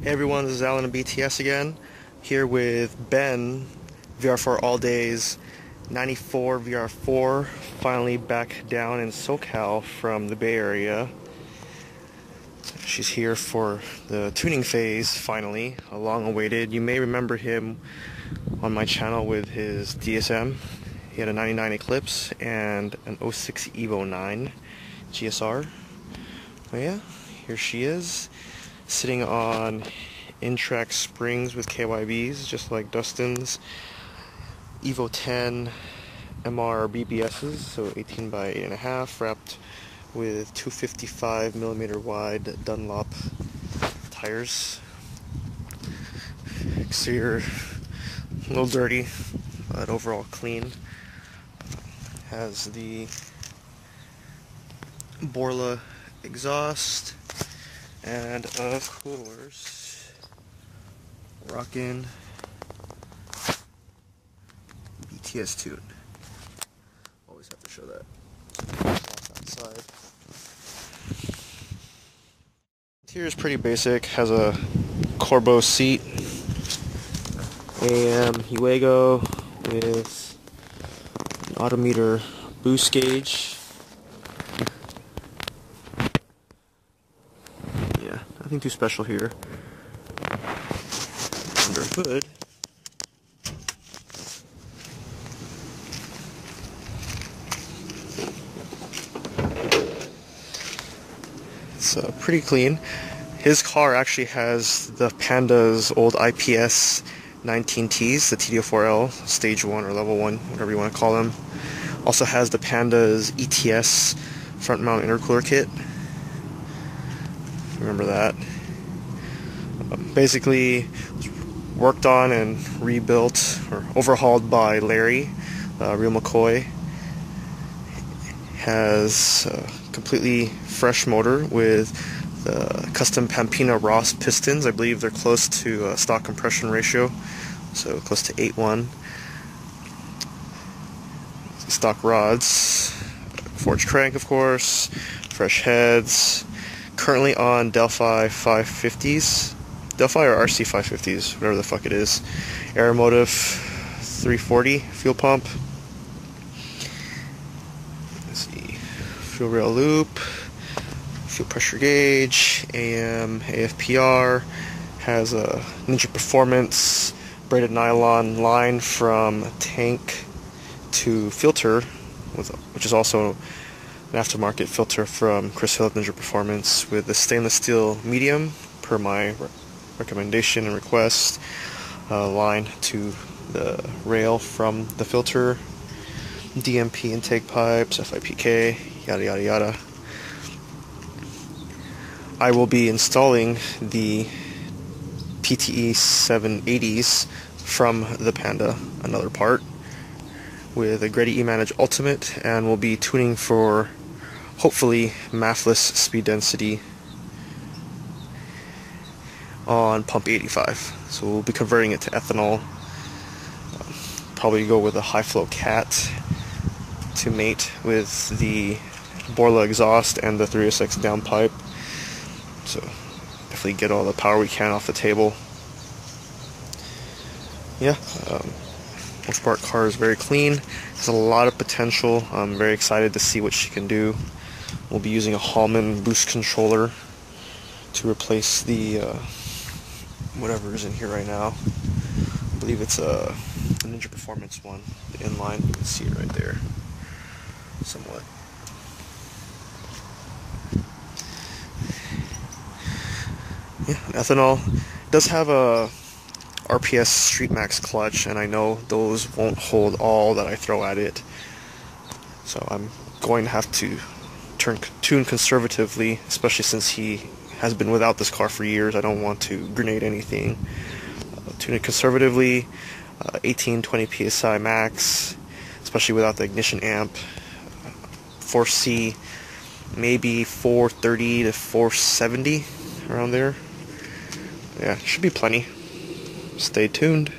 Hey everyone, this is Alan of BTS again, here with Ben, VR-4 All Days, 94 VR-4, finally back down in SoCal from the Bay Area. She's here for the tuning phase, finally, a long-awaited. You may remember him on my channel with his DSM. He had a 99 Eclipse and an 06 Evo 9 GSR. But yeah, here she is, sitting on in-track springs with KYBs, just like Dustin's Evo 10 MR BBSs, so 18 by 8.5, wrapped with 255mm wide Dunlop tires. Exterior a little dirty, but overall clean. Has the Borla exhaust, and of course, rockin' BTS tune. Always have to show that. Outside. Interior is pretty basic. Has a Corbeau seat, AM Huego with an odometer boost gauge. Yeah, nothing too special here. Under hood, it's pretty clean. His car actually has the Panda's old IPS 19Ts, the TD04L, stage 1 or level 1, whatever you want to call them. Also has the Panda's ETS front mount intercooler kit. Remember that. Basically worked on and rebuilt or overhauled by Larry, Real McCoy. Has a completely fresh motor with the custom Pampina Ross pistons. I believe they're close to stock compression ratio, so close to 8:1. Stock rods, forged crank of course, fresh heads. Currently on Delphi 550s. Delphi or RC 550s, whatever the fuck it is. Aeromotive 340 fuel pump. Let's see. Fuel rail loop. Fuel pressure gauge. AM, AFPR. Has a Ninja Performance braided nylon line from tank to filter, which is also an aftermarket filter from Chris Hill Ninja Performance, with the stainless steel medium per my recommendation and request, line to the rail from the filter, DMP intake pipes, FIPK, yada yada yada. I will be installing the PTE 780s from the Panda, another part, with a GReddy EMU Ultimate, and we'll be tuning for hopefully mathless speed density on pump 85. So we'll be converting it to ethanol. Probably go with a high flow cat to mate with the Borla exhaust and the 306 downpipe. So definitely get all the power we can off the table. Yeah, most part car is very clean. Has a lot of potential. I'm very excited to see what she can do. We'll be using a Hallman boost controller to replace the whatever is in here right now. I believe it's a Ninja Performance one, the inline. You can see it right there, somewhat. Yeah, ethanol. It does have a RPS Street Max clutch, and I know those won't hold all that I throw at it. So I'm going to have to tune conservatively, especially since he has been without this car for years. I don't want to grenade anything. Tune it conservatively, 18-20 psi max, especially without the ignition amp. 4C, maybe 430 to 470, around there. Yeah, should be plenty. Stay tuned.